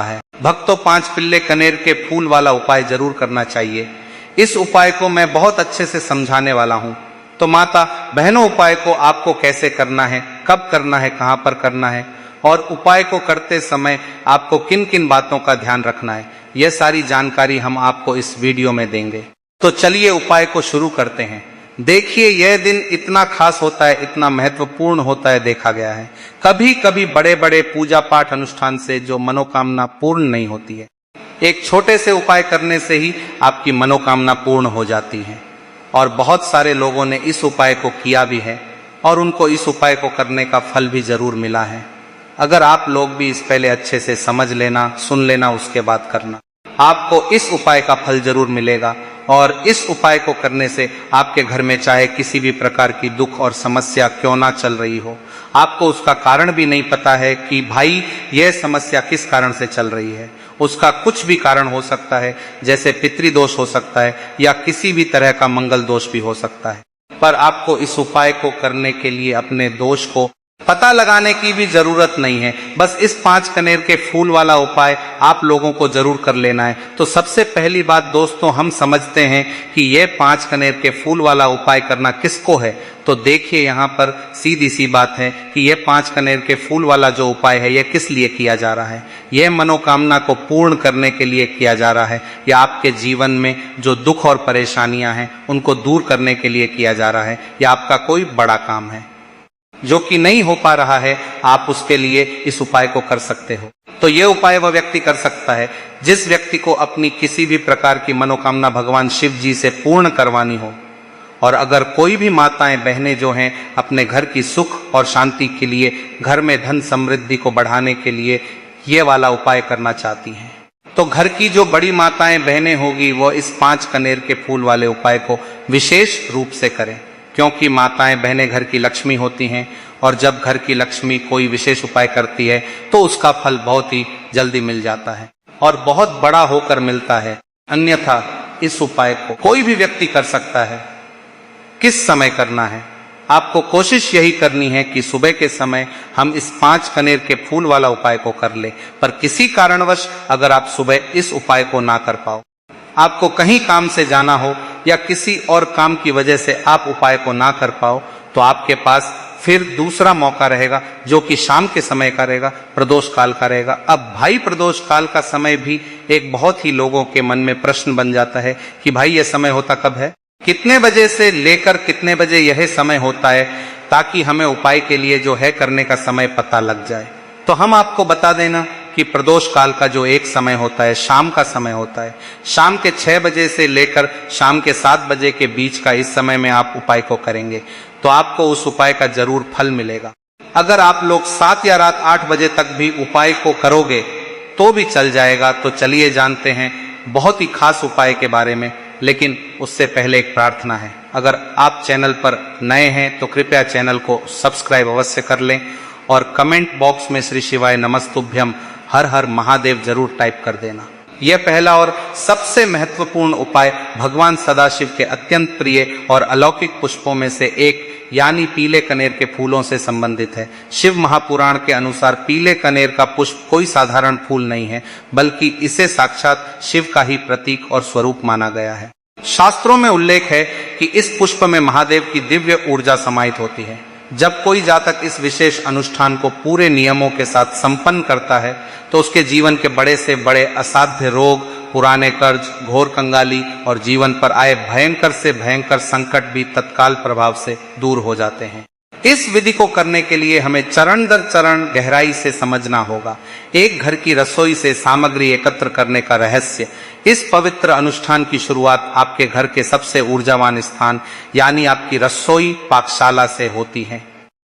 है। भक्तों, 5 पिल्ले कनेर के फूल वाला उपाय जरूर करना चाहिए। इस उपाय को मैं बहुत अच्छे से समझाने वाला हूँ। तो माता बहनों, उपाय को आपको कैसे करना है, कब करना है, कहाँ पर करना है और उपाय को करते समय आपको किन किन बातों का ध्यान रखना है, यह सारी जानकारी हम आपको इस वीडियो में देंगे। तो चलिए उपाय को शुरू करते हैं। देखिए, यह दिन इतना खास होता है, इतना महत्वपूर्ण होता है, देखा गया है कभी कभी बड़े बड़े पूजा पाठ अनुष्ठान से जो मनोकामना पूर्ण नहीं होती है, एक छोटे से उपाय करने से ही आपकी मनोकामना पूर्ण हो जाती है। और बहुत सारे लोगों ने इस उपाय को किया भी है और उनको इस उपाय को करने का फल भी जरूर मिला है। अगर आप लोग भी इस पहले अच्छे से समझ लेना, सुन लेना, उसके बाद करना, आपको इस उपाय का फल जरूर मिलेगा। और इस उपाय को करने से आपके घर में चाहे किसी भी प्रकार की दुख और समस्या क्यों ना चल रही हो, आपको उसका कारण भी नहीं पता है कि भाई यह समस्या किस कारण से चल रही है, उसका कुछ भी कारण हो सकता है, जैसे पितृदोष हो सकता है या किसी भी तरह का मंगल दोष भी हो सकता है। पर आपको इस उपाय को करने के लिए अपने दोष को पता लगाने की भी जरूरत नहीं है। बस इस 5 कनेर के फूल वाला उपाय आप लोगों को जरूर कर लेना है। तो सबसे पहली बात दोस्तों, हम समझते हैं कि यह 5 कनेर के फूल वाला उपाय करना किसको है। तो देखिए, यहाँ पर सीधी सी बात है कि यह 5 कनेर के फूल वाला जो उपाय है, यह किस लिए किया जा रहा है। यह मनोकामना को पूर्ण करने के लिए किया जा रहा है, या आपके जीवन में जो दुख और परेशानियां हैं उनको दूर करने के लिए किया जा रहा है, या आपका कोई बड़ा काम है जो कि नहीं हो पा रहा है, आप उसके लिए इस उपाय को कर सकते हो। तो यह उपाय वह व्यक्ति कर सकता है जिस व्यक्ति को अपनी किसी भी प्रकार की मनोकामना भगवान शिव जी से पूर्ण करवानी हो। और अगर कोई भी माताएं बहनें जो हैं अपने घर की सुख और शांति के लिए, घर में धन समृद्धि को बढ़ाने के लिए ये वाला उपाय करना चाहती हैं, तो घर की जो बड़ी माताएं बहनें होगी वो इस 5 कनेर के फूल वाले उपाय को विशेष रूप से करें, क्योंकि माताएं बहनें घर की लक्ष्मी होती हैं और जब घर की लक्ष्मी कोई विशेष उपाय करती है तो उसका फल बहुत ही जल्दी मिल जाता है और बहुत बड़ा होकर मिलता है। अन्यथा इस उपाय को कोई भी व्यक्ति कर सकता है। किस समय करना है? आपको कोशिश यही करनी है कि सुबह के समय हम इस 5 कनेर के फूल वाला उपाय को कर ले। पर किसी कारणवश अगर आप सुबह इस उपाय को ना कर पाओ, आपको कहीं काम से जाना हो या किसी और काम की वजह से आप उपाय को ना कर पाओ, तो आपके पास फिर दूसरा मौका रहेगा जो कि शाम के समय का रहेगा, प्रदोष काल का रहेगा। अब भाई प्रदोष काल का समय भी एक बहुत ही लोगों के मन में प्रश्न बन जाता है कि भाई यह समय होता कब है, कितने बजे से लेकर कितने बजे यह समय होता है, ताकि हमें उपाय के लिए जो है करने का समय पता लग जाए। तो हम आपको बता देना कि प्रदोष काल का जो एक समय होता है, शाम का समय होता है, शाम के 6 बजे से लेकर शाम के 7 बजे के बीच का इस समय में आप उपाय को करेंगे तो आपको उस उपाय का जरूर फल मिलेगा। अगर आप लोग 7 या रात 8 बजे तक भी उपाय को करोगे तो भी चल जाएगा। तो चलिए जानते हैं बहुत ही खास उपाय के बारे में, लेकिन उससे पहले एक प्रार्थना है। अगर आप चैनल पर नए हैं तो कृपया चैनल को सब्सक्राइब अवश्य कर लें और कमेंट बॉक्स में श्री शिवाय नमस्तुभ्यम हर हर महादेव जरूर टाइप कर देना। यह पहला और सबसे महत्वपूर्ण उपाय भगवान सदाशिव के अत्यंत प्रिय और अलौकिक पुष्पों में से एक यानी पीले कनेर के फूलों से संबंधित है। शिव महापुराण के अनुसार पीले कनेर का पुष्प कोई साधारण फूल नहीं है, बल्कि इसे साक्षात शिव का ही प्रतीक और स्वरूप माना गया है। शास्त्रों में उल्लेख है कि इस पुष्प में महादेव की दिव्य ऊर्जा समाहित होती है। जब कोई जातक इस विशेष अनुष्ठान को पूरे नियमों के साथ संपन्न करता है तो उसके जीवन के बड़े से बड़े असाध्य रोग, पुराने कर्ज, घोर कंगाली और जीवन पर आए भयंकर से भयंकर संकट भी तत्काल प्रभाव से दूर हो जाते हैं। इस विधि को करने के लिए हमें चरण दर चरण गहराई से समझना होगा। एक घर की रसोई से सामग्री एकत्र करने का रहस्य। इस पवित्र अनुष्ठान की शुरुआत आपके घर के सबसे ऊर्जावान स्थान यानी आपकी रसोई पाकशाला से होती है।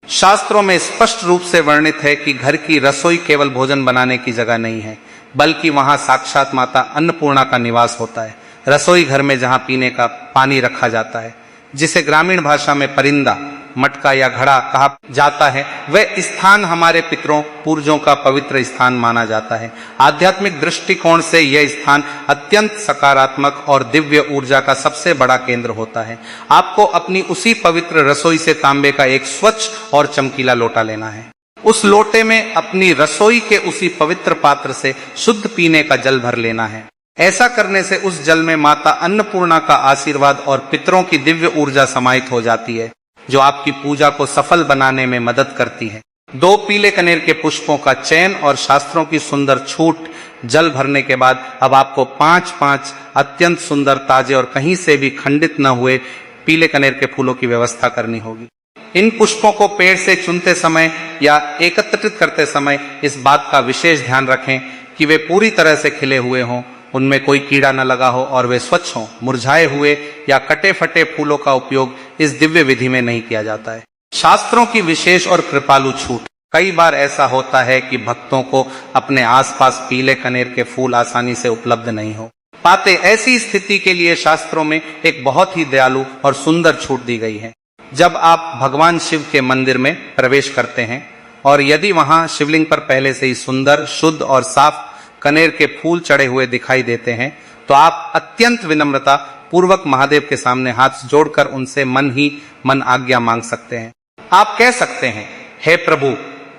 शास्त्रों में स्पष्ट रूप से वर्णित है कि घर की रसोई केवल भोजन बनाने की जगह नहीं है, बल्कि वहां साक्षात माता अन्नपूर्णा का निवास होता है। रसोई घर में जहां पीने का पानी रखा जाता है, जिसे ग्रामीण भाषा में परिंदा, मटका या घड़ा कहा जाता है, वह स्थान हमारे पितरों पूर्वजों का पवित्र स्थान माना जाता है। आध्यात्मिक दृष्टिकोण से यह स्थान अत्यंत सकारात्मक और दिव्य ऊर्जा का सबसे बड़ा केंद्र होता है। आपको अपनी उसी पवित्र रसोई से तांबे का एक स्वच्छ और चमकीला लोटा लेना है। उस लोटे में अपनी रसोई के उसी पवित्र पात्र से शुद्ध पीने का जल भर लेना है। ऐसा करने से उस जल में माता अन्नपूर्णा का आशीर्वाद और पितरों की दिव्य ऊर्जा समाहित हो जाती है, जो आपकी पूजा को सफल बनाने में मदद करती है। 2 पीले कनेर के पुष्पों का चयन और शास्त्रों की सुंदर छूट जल भरने के बाद अब आपको 5-5 अत्यंत सुंदर, ताजे और कहीं से भी खंडित न हुए पीले कनेर के फूलों की व्यवस्था करनी होगी। इन पुष्पों को पेड़ से चुनते समय या एकत्रित करते समय इस बात का विशेष ध्यान रखें कि वे पूरी तरह से खिले हुए हों, उनमें कोई कीड़ा न लगा हो और वे स्वच्छ हों। मुरझाए हुए या कटे फटे फूलों का उपयोग इस दिव्य विधि में नहीं किया जाता है। शास्त्रों की विशेष और कृपालु छूट। कई बार ऐसा होता है कि भक्तों को अपने आसपास पीले कनेर के फूल आसानी से उपलब्ध नहीं हो पाते। ऐसी स्थिति के लिए शास्त्रों में एक बहुत ही दयालु और सुंदर छूट दी गई है। जब आप भगवान शिव के मंदिर में प्रवेश करते हैं और यदि वहां शिवलिंग पर पहले से ही सुंदर, शुद्ध और साफ कनेर के फूल चढ़े हुए दिखाई देते हैं, तो आप अत्यंत विनम्रता पूर्वक महादेव के सामने हाथ जोड़कर उनसे मन ही मन आज्ञा मांग सकते हैं। आप कह सकते हैं, हे प्रभु,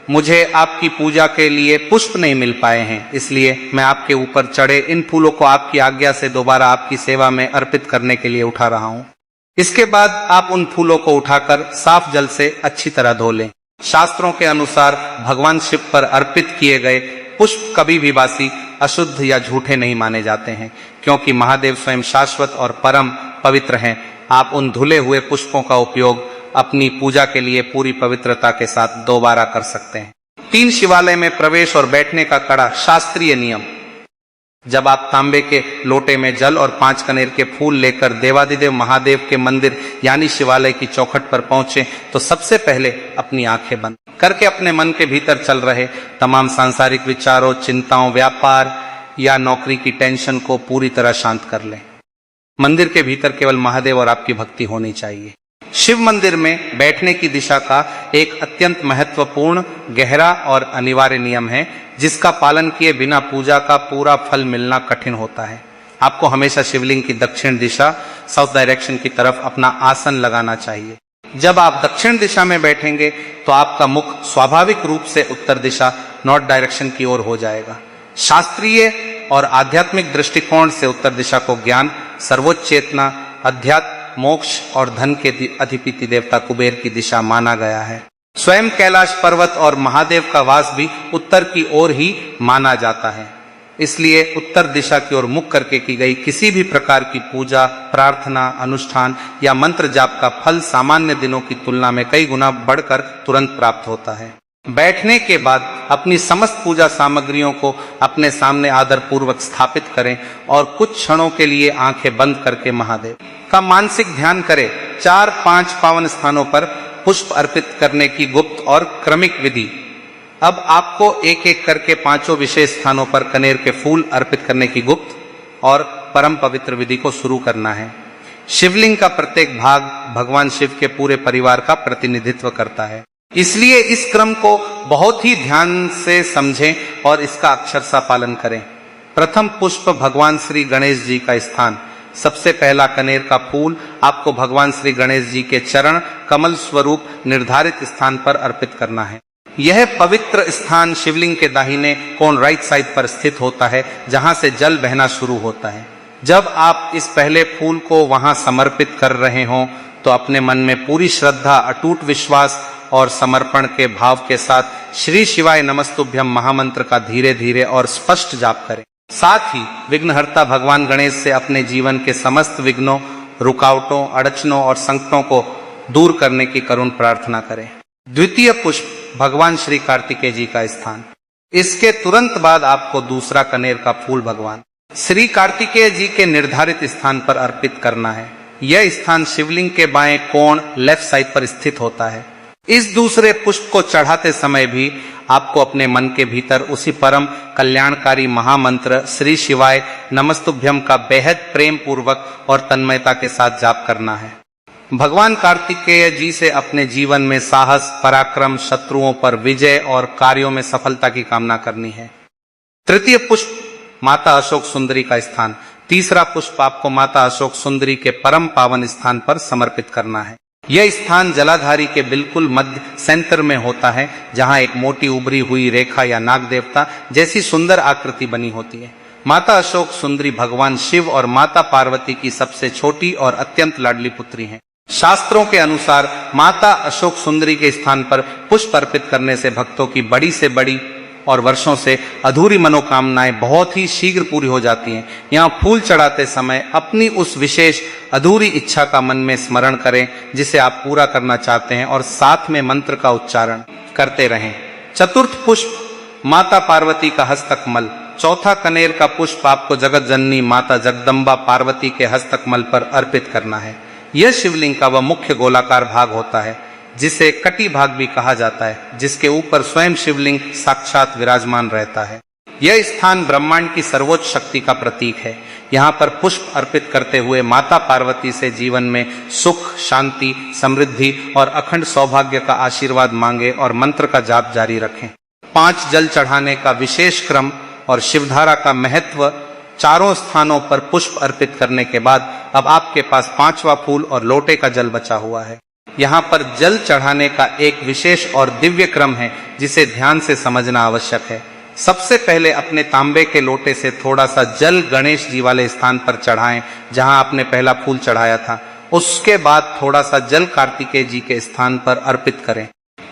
मुझे आपकी पूजा के लिए पुष्प नहीं मिल पाए हैं, इसलिए मैं आपके ऊपर चढ़े इन फूलों को आपकी आज्ञा से दोबारा आपकी सेवा में अर्पित करने के लिए उठा रहा हूं। इसके बाद आप उन फूलों को उठाकर साफ जल से अच्छी तरह धो लें। शास्त्रों के अनुसार भगवान शिव पर अर्पित किए गए पुष्प कभी भी बासी, अशुद्ध या झूठे नहीं माने जाते हैं, क्योंकि महादेव स्वयं शाश्वत और परम पवित्र हैं। आप उन धुले हुए पुष्पों का उपयोग अपनी पूजा के लिए पूरी पवित्रता के साथ दोबारा कर सकते हैं। 3 शिवालय में प्रवेश और बैठने का कड़ा शास्त्रीय नियम। जब आप तांबे के लोटे में जल और 5 कनेर के फूल लेकर देवादिदेव महादेव के मंदिर यानी शिवालय की चौखट पर पहुंचे, तो सबसे पहले अपनी आंखें बंद करके अपने मन के भीतर चल रहे तमाम सांसारिक विचारों, चिंताओं, व्यापार या नौकरी की टेंशन को पूरी तरह शांत कर लें। मंदिर के भीतर केवल महादेव और आपकी भक्ति होनी चाहिए। शिव मंदिर में बैठने की दिशा का एक अत्यंत महत्वपूर्ण, गहरा और अनिवार्य नियम है, जिसका पालन किए बिना पूजा का पूरा फल मिलना कठिन होता है। आपको हमेशा शिवलिंग की दक्षिण दिशा, साउथ डायरेक्शन की तरफ अपना आसन लगाना चाहिए। जब आप दक्षिण दिशा में बैठेंगे तो आपका मुख स्वाभाविक रूप से उत्तर दिशा, नॉर्थ डायरेक्शन की ओर हो जाएगा। शास्त्रीय और आध्यात्मिक दृष्टिकोण से उत्तर दिशा को ज्ञान, सर्वोच्च चेतना, अध्यात्म, मोक्ष और धन के अधिपति देवता कुबेर की दिशा माना गया है। स्वयं कैलाश पर्वत और महादेव का वास भी उत्तर की ओर ही माना जाता है। इसलिए उत्तर दिशा की ओर मुख करके की गई किसी भी प्रकार की पूजा, प्रार्थना, अनुष्ठान या मंत्र जाप का फल सामान्य दिनों की तुलना में कई गुना बढ़कर तुरंत प्राप्त होता है। बैठने के बाद अपनी समस्त पूजा सामग्रियों को अपने सामने आदर पूर्वक स्थापित करें और कुछ क्षणों के लिए आंखें बंद करके महादेव का मानसिक ध्यान करें। 4-5 पावन स्थानों पर पुष्प अर्पित करने की गुप्त और क्रमिक विधि। अब आपको एक एक करके 5 विशेष स्थानों पर कनेर के फूल अर्पित करने की गुप्त और परम पवित्र विधि को शुरू करना है। शिवलिंग का प्रत्येक भाग भगवान शिव के पूरे परिवार का प्रतिनिधित्व करता है, इसलिए इस क्रम को बहुत ही ध्यान से समझें और इसका अक्षरशः पालन करें। प्रथम पुष्प भगवान श्री गणेश जी का स्थान। सबसे पहला कनेर का फूल आपको भगवान श्री गणेश जी के चरण कमल स्वरूप निर्धारित स्थान पर अर्पित करना है। यह पवित्र स्थान शिवलिंग के दाहिने कोण राइट साइड पर स्थित होता है, जहां से जल बहना शुरू होता है। जब आप इस पहले फूल को वहां समर्पित कर रहे हों तो अपने मन में पूरी श्रद्धा, अटूट विश्वास और समर्पण के भाव के साथ श्री शिवाय नमस्तुभ्यम महामंत्र का धीरे धीरे और स्पष्ट जाप करें। साथ ही विघ्नहर्ता भगवान गणेश से अपने जीवन के समस्त विघ्नों, रुकावटों, अड़चनों और संकटों को दूर करने की करुण प्रार्थना करें। द्वितीय पुष्प भगवान श्री कार्तिकेय जी का स्थान। इसके तुरंत बाद आपको दूसरा कनेर का फूल भगवान श्री कार्तिकेय जी के निर्धारित स्थान पर अर्पित करना है। यह स्थान शिवलिंग के बाएं कोण लेफ्ट साइड पर स्थित होता है। इस दूसरे पुष्प को चढ़ाते समय भी आपको अपने मन के भीतर उसी परम कल्याणकारी महामंत्र श्री शिवाय नमस्तुभ्यम का बेहद प्रेम पूर्वक और तन्मयता के साथ जाप करना है। भगवान कार्तिकेय जी से अपने जीवन में साहस, पराक्रम, शत्रुओं पर विजय और कार्यों में सफलता की कामना करनी है। तृतीय पुष्प माता अशोक सुंदरी का स्थान। तीसरा पुष्प आपको माता अशोक सुंदरी के परम पावन स्थान पर समर्पित करना है। यह स्थान जलाधारी के बिल्कुल मध्य सेंटर में होता है, जहां एक मोटी उभरी हुई रेखा या नाग देवता जैसी सुंदर आकृति बनी होती है। माता अशोक सुंदरी भगवान शिव और माता पार्वती की सबसे छोटी और अत्यंत लाडली पुत्री हैं। शास्त्रों के अनुसार माता अशोक सुंदरी के स्थान पर पुष्प अर्पित करने से भक्तों की बड़ी से बड़ी और वर्षों से अधूरी मनोकामनाएं बहुत ही शीघ्र पूरी हो जाती हैं। यहाँ फूल चढ़ाते समय अपनी उस विशेष अधूरी इच्छा का मन में स्मरण करें जिसे आप पूरा करना चाहते हैं और साथ में मंत्र का उच्चारण करते रहें। चतुर्थ पुष्प माता पार्वती का हस्तकमल। चौथा कनेर का पुष्प आपको जगत जननी माता जगदम्बा पार्वती के हस्तकमल पर अर्पित करना है। यह शिवलिंग का वह मुख्य गोलाकार भाग होता है जिसे कटी भाग भी कहा जाता है, जिसके ऊपर स्वयं शिवलिंग साक्षात विराजमान रहता है। यह स्थान ब्रह्मांड की सर्वोच्च शक्ति का प्रतीक है। यहाँ पर पुष्प अर्पित करते हुए माता पार्वती से जीवन में सुख, शांति, समृद्धि और अखंड सौभाग्य का आशीर्वाद मांगे और मंत्र का जाप जारी रखें। 5 जल चढ़ाने का विशेष क्रम और शिवधारा का महत्व। चारों स्थानों पर पुष्प अर्पित करने के बाद अब आपके पास 5वां फूल और लोटे का जल बचा हुआ है। यहाँ पर जल चढ़ाने का एक विशेष और दिव्य क्रम है जिसे ध्यान से समझना आवश्यक है। सबसे पहले अपने तांबे के लोटे से थोड़ा सा जल गणेश जी वाले स्थान पर चढ़ाएं जहां आपने पहला फूल चढ़ाया था। उसके बाद थोड़ा सा जल कार्तिकेय जी के स्थान पर अर्पित करें।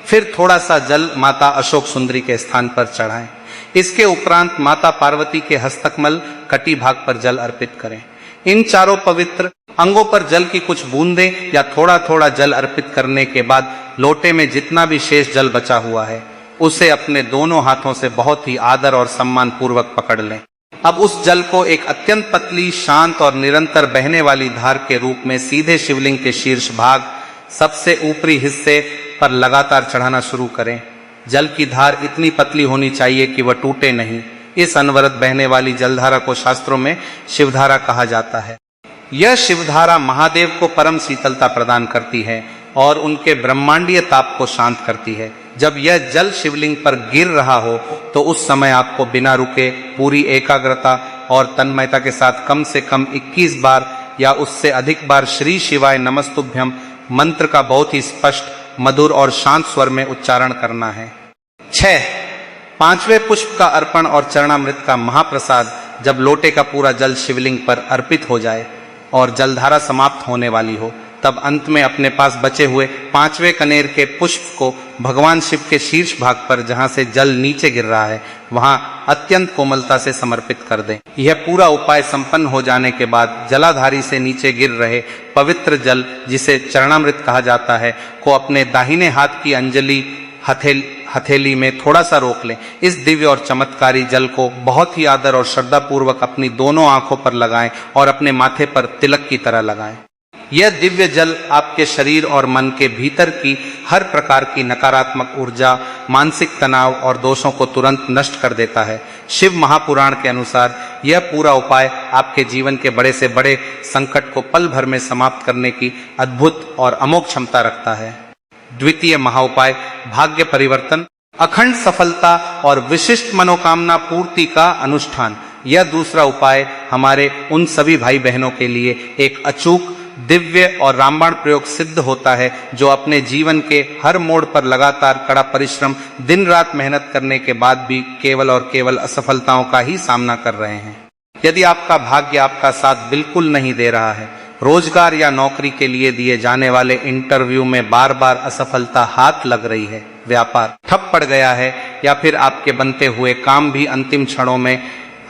फिर थोड़ा सा जल माता अशोक सुंदरी के स्थान पर चढ़ाएं। इसके उपरांत माता पार्वती के हस्तकमल कटी भाग पर जल अर्पित करें। इन चारों पवित्र अंगों पर जल की कुछ बूंदें या थोड़ा थोड़ा जल अर्पित करने के बाद लोटे में जितना भी शेष जल बचा हुआ है उसे अपने दोनों हाथों से बहुत ही आदर और सम्मान पूर्वक पकड़ लें। अब उस जल को एक अत्यंत पतली, शांत और निरंतर बहने वाली धार के रूप में सीधे शिवलिंग के शीर्ष भाग सबसे ऊपरी हिस्से पर लगातार चढ़ाना शुरू करें। जल की धार इतनी पतली होनी चाहिए कि वह टूटे नहीं। इस अनवरत बहने वाली जलधारा को शास्त्रों में शिवधारा कहा जाता है। यह शिवधारा महादेव को परम शीतलता प्रदान करती है और उनके ब्रह्मांडीय ताप को शांत करती है। जब यह जल शिवलिंग पर गिर रहा हो तो उस समय आपको बिना रुके पूरी एकाग्रता और तन्मयता के साथ कम से कम 21 बार या उससे अधिक बार श्री शिवाय नमस्तुभ्यम मंत्र का बहुत ही स्पष्ट, मधुर और शांत स्वर में उच्चारण करना है। 6. 5वें पुष्प का अर्पण और चरणामृत का महाप्रसाद। जब लोटे का पूरा जल शिवलिंग पर अर्पित हो जाए और जलधारा समाप्त होने वाली हो तब अंत में अपने पास बचे हुए 5वें कनेर के पुष्प को भगवान शिव के शीर्ष भाग पर, जहां से जल नीचे गिर रहा है, वहां अत्यंत कोमलता से समर्पित कर दें। यह पूरा उपाय संपन्न हो जाने के बाद जलाधारी से नीचे गिर रहे पवित्र जल, जिसे चरणामृत कहा जाता है, को अपने दाहिने हाथ की अंजलि हथेली में थोड़ा सा रोक लें। इस दिव्य और चमत्कारी जल को बहुत ही आदर और श्रद्धा पूर्वक अपनी दोनों आंखों पर लगाएं और अपने माथे पर तिलक की तरह लगाएं। यह दिव्य जल आपके शरीर और मन के भीतर की हर प्रकार की नकारात्मक ऊर्जा, मानसिक तनाव और दोषों को तुरंत नष्ट कर देता है। शिव महापुराण के अनुसार यह पूरा उपाय आपके जीवन के बड़े से बड़े संकट को पल भर में समाप्त करने की अद्भुत और अमोघ क्षमता रखता है। द्वितीय महाउपाय भाग्य परिवर्तन, अखंड सफलता और विशिष्ट मनोकामना पूर्ति का अनुष्ठान। यह दूसरा उपाय हमारे उन सभी भाई बहनों के लिए एक अचूक, दिव्य और रामबाण प्रयोग सिद्ध होता है जो अपने जीवन के हर मोड़ पर लगातार कड़ा परिश्रम, दिन रात मेहनत करने के बाद भी केवल और केवल असफलताओं का ही सामना कर रहे हैं। यदि आपका भाग्य आपका साथ बिल्कुल नहीं दे रहा है, रोजगार या नौकरी के लिए दिए जाने वाले इंटरव्यू में बार बार असफलता हाथ लग रही है, व्यापार ठप पड़ गया है या फिर आपके बनते हुए काम भी अंतिम क्षणों में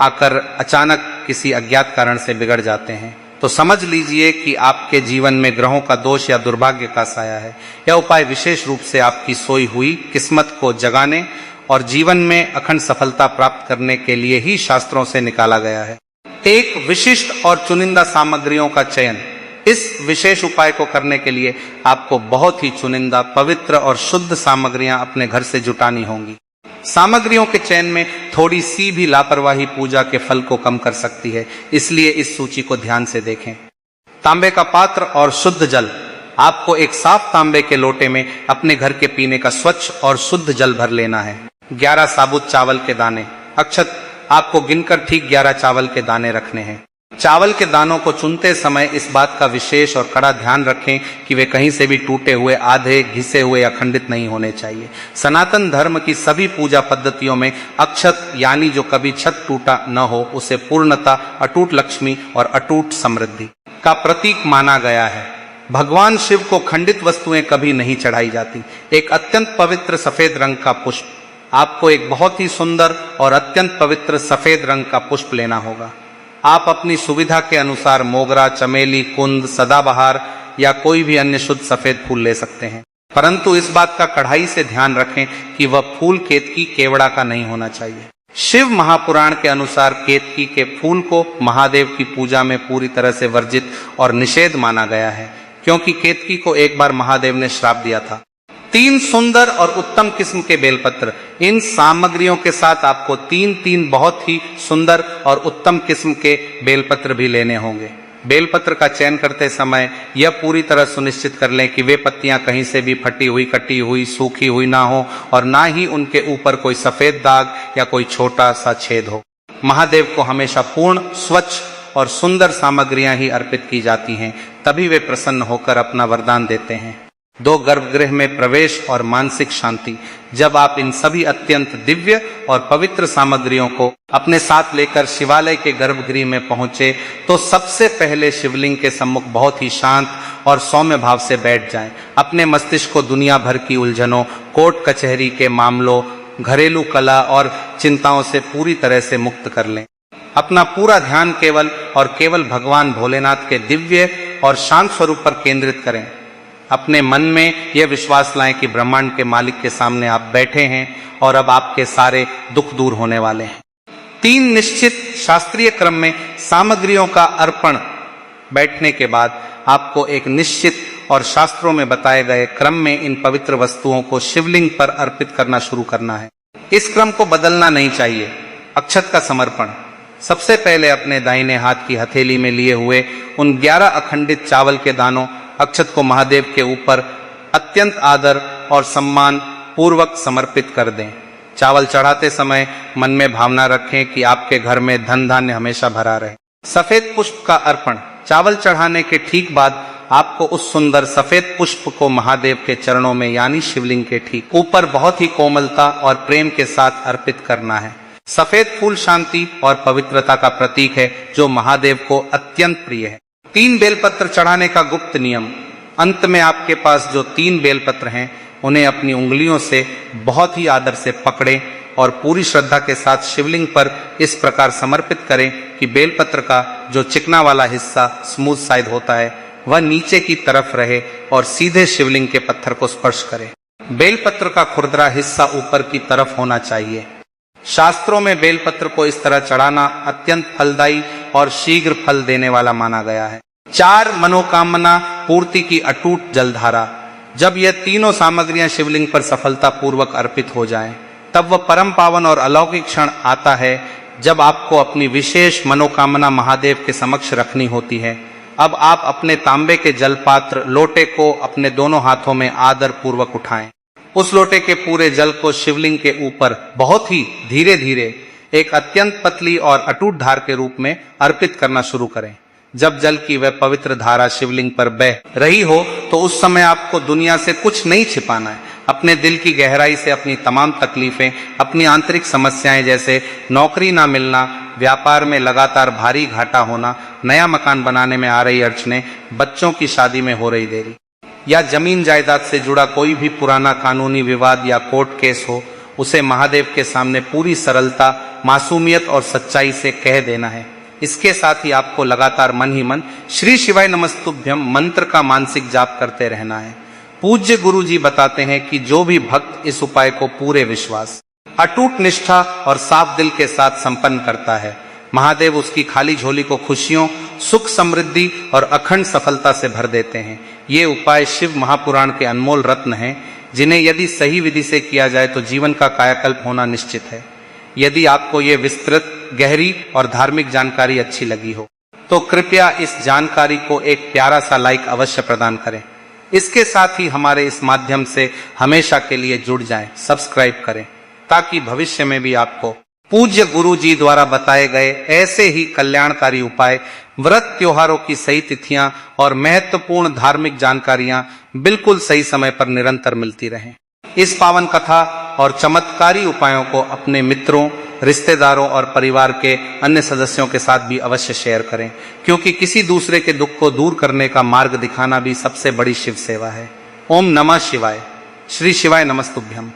आकर अचानक किसी अज्ञात कारण से बिगड़ जाते हैं, तो समझ लीजिए कि आपके जीवन में ग्रहों का दोष या दुर्भाग्य का साया है। यह उपाय विशेष रूप से आपकी सोई हुई किस्मत को जगाने और जीवन में अखंड सफलता प्राप्त करने के लिए ही शास्त्रों से निकाला गया है। एक विशिष्ट और चुनिंदा सामग्रियों का चयन। इस विशेष उपाय को करने के लिए आपको बहुत ही चुनिंदा, पवित्र और शुद्ध सामग्रियां अपने घर से जुटानी होंगी। सामग्रियों के चयन में थोड़ी सी भी लापरवाही पूजा के फल को कम कर सकती है, इसलिए इस सूची को ध्यान से देखें। तांबे का पात्र और शुद्ध जल। आपको एक साफ तांबे के लोटे में अपने घर के पीने का स्वच्छ और शुद्ध जल भर लेना है। 11 साबुत चावल के दाने। अक्षत आपको गिनकर ठीक 11 चावल के दाने रखने हैं। चावल के दानों को चुनते समय इस बात का विशेष और कड़ा ध्यान रखें कि वे कहीं से भी टूटे हुए, आधे, घिसे हुए या खंडित नहीं होने चाहिए। सनातन धर्म की सभी पूजा पद्धतियों में अक्षत यानी जो कभी छत टूटा न हो उसे पूर्णता, अटूट लक्ष्मी और अटूट समृद्धि का प्रतीक माना गया है। भगवान शिव को खंडित वस्तुएं कभी नहीं चढ़ाई जाती। एक अत्यंत पवित्र सफेद रंग का पुष्प, आपको एक बहुत ही सुंदर और अत्यंत पवित्र सफेद रंग का पुष्प लेना होगा। आप अपनी सुविधा के अनुसार मोगरा, चमेली, कुंद, सदाबहार या कोई भी अन्य शुद्ध सफेद फूल ले सकते हैं, परंतु इस बात का कड़ाई से ध्यान रखें कि वह फूल केतकी, केवड़ा का नहीं होना चाहिए। शिव महापुराण के अनुसार केतकी के फूल को महादेव की पूजा में पूरी तरह से वर्जित और निषेध माना गया है, क्योंकि केतकी को एक बार महादेव ने श्राप दिया था। 3 सुंदर और उत्तम किस्म के बेलपत्र, इन सामग्रियों के साथ आपको 3 बहुत ही सुंदर और उत्तम किस्म के बेलपत्र भी लेने होंगे। बेलपत्र का चयन करते समय यह पूरी तरह सुनिश्चित कर लें कि वे पत्तियां कहीं से भी फटी हुई, कटी हुई, सूखी हुई ना हो और ना ही उनके ऊपर कोई सफेद दाग या कोई छोटा सा छेद हो। महादेव को हमेशा पूर्ण, स्वच्छ और सुंदर सामग्रियां ही अर्पित की जाती हैं, तभी वे प्रसन्न होकर अपना वरदान देते हैं। 2 गर्भगृह में प्रवेश और मानसिक शांति। जब आप इन सभी अत्यंत दिव्य और पवित्र सामग्रियों को अपने साथ लेकर शिवालय के गर्भगृह में पहुंचे तो सबसे पहले शिवलिंग के सम्मुख बहुत ही शांत और सौम्य भाव से बैठ जाएं। अपने मस्तिष्क को दुनिया भर की उलझनों, कोर्ट कचहरी के मामलों, घरेलू कला और चिंताओं से पूरी तरह से मुक्त कर लें। अपना पूरा ध्यान केवल और केवल भगवान भोलेनाथ के दिव्य और शांत स्वरूप पर केंद्रित करें। अपने मन में यह विश्वास लाएं कि ब्रह्मांड के मालिक के सामने आप बैठे हैं और अब आपके सारे दुख दूर होने वाले हैं। 3 निश्चित शास्त्रीय क्रम में सामग्रियों का अर्पण बैठने के बाद आपको एक निश्चित और शास्त्रों में बताए गए क्रम में इन पवित्र वस्तुओं को शिवलिंग पर अर्पित करना शुरू करना है। इस क्रम को बदलना नहीं चाहिए। अक्षत का समर्पण। सबसे पहले अपने दाहिने हाथ की हथेली में लिए हुए उन 11 अखंडित चावल के दानों अक्षत को महादेव के ऊपर अत्यंत आदर और सम्मान पूर्वक समर्पित कर दें। चावल चढ़ाते समय मन में भावना रखें कि आपके घर में धन धान्य हमेशा भरा रहे। सफेद पुष्प का अर्पण। चावल चढ़ाने के ठीक बाद आपको उस सुंदर सफेद पुष्प को महादेव के चरणों में यानी शिवलिंग के ठीक ऊपर बहुत ही कोमलता और प्रेम के साथ अर्पित करना है। सफेद फूल शांति और पवित्रता का प्रतीक है जो महादेव को अत्यंत प्रिय है। 3 बेलपत्र चढ़ाने का गुप्त नियम। अंत में आपके पास जो 3 बेलपत्र हैं उन्हें अपनी उंगलियों से बहुत ही आदर से पकड़ें और पूरी श्रद्धा के साथ शिवलिंग पर इस प्रकार समर्पित करें कि बेलपत्र का जो चिकना वाला हिस्सा स्मूथ साइड होता है वह नीचे की तरफ रहे और सीधे शिवलिंग के पत्थर को स्पर्श करे। बेलपत्र का खुरदरा हिस्सा ऊपर की तरफ होना चाहिए। शास्त्रों में बेलपत्र को इस तरह चढ़ाना अत्यंत फलदायी और शीघ्र फल देने वाला माना गया है। 4 मनोकामना पूर्ति की अटूट जलधारा। जब यह तीनों सामग्रियां शिवलिंग पर सफलता पूर्वक अर्पित हो जाएं, तब वह परम पावन और अलौकिक क्षण आता है जब आपको अपनी विशेष मनोकामना महादेव के समक्ष रखनी होती है। अब आप अपने तांबे के जलपात्र लोटे को अपने दोनों हाथों में आदर पूर्वक उठाएं। उस लोटे के पूरे जल को शिवलिंग के ऊपर बहुत ही धीरे धीरे एक अत्यंत पतली और अटूट धार के रूप में अर्पित करना शुरू करें। जब जल की वह पवित्र धारा शिवलिंग पर बह रही हो तो उस समय आपको दुनिया से कुछ नहीं छिपाना है। अपने दिल की गहराई से अपनी तमाम तकलीफें, अपनी आंतरिक समस्याएं जैसे नौकरी ना मिलना, व्यापार में लगातार भारी घाटा होना, नया मकान बनाने में आ रही अड़चनें, बच्चों की शादी में हो रही देरी या जमीन जायदाद से जुड़ा कोई भी पुराना कानूनी विवाद या कोर्ट केस हो, उसे महादेव के सामने पूरी सरलता, मासूमियत और सच्चाई से कह देना है। इसके साथ ही आपको लगातार मन ही मन श्री शिवाय नमस्तुभ्यम मंत्र का मानसिक जाप करते रहना है। पूज्य गुरु जी बताते हैं कि जो भी भक्त इस उपाय को पूरे विश्वास, अटूट निष्ठा और साफ दिल के साथ संपन्न करता है, महादेव उसकी खाली झोली को खुशियों, सुख, समृद्धि और अखंड सफलता से भर देते हैं। ये उपाय शिव महापुराण के अनमोल रत्न हैं, जिन्हें यदि सही विधि से किया जाए तो जीवन का कायाकल्प होना निश्चित है। यदि आपको ये विस्तृत, गहरी और धार्मिक जानकारी अच्छी लगी हो तो कृपया इस जानकारी को एक प्यारा सा लाइक अवश्य प्रदान करें। इसके साथ ही हमारे इस माध्यम से हमेशा के लिए जुड़ जाएं, सब्सक्राइब करें ताकि भविष्य में भी आपको पूज्य गुरु जी द्वारा बताए गए ऐसे ही कल्याणकारी उपाय, व्रत त्योहारों की सही तिथियां और महत्वपूर्ण धार्मिक जानकारियां बिल्कुल सही समय पर निरंतर मिलती रहें। इस पावन कथा और चमत्कारी उपायों को अपने मित्रों, रिश्तेदारों और परिवार के अन्य सदस्यों के साथ भी अवश्य शेयर करें, क्योंकि किसी दूसरे के दुख को दूर करने का मार्ग दिखाना भी सबसे बड़ी शिव सेवा है। ओम नमः शिवाय। श्री शिवाय नमस्तुभ्यम।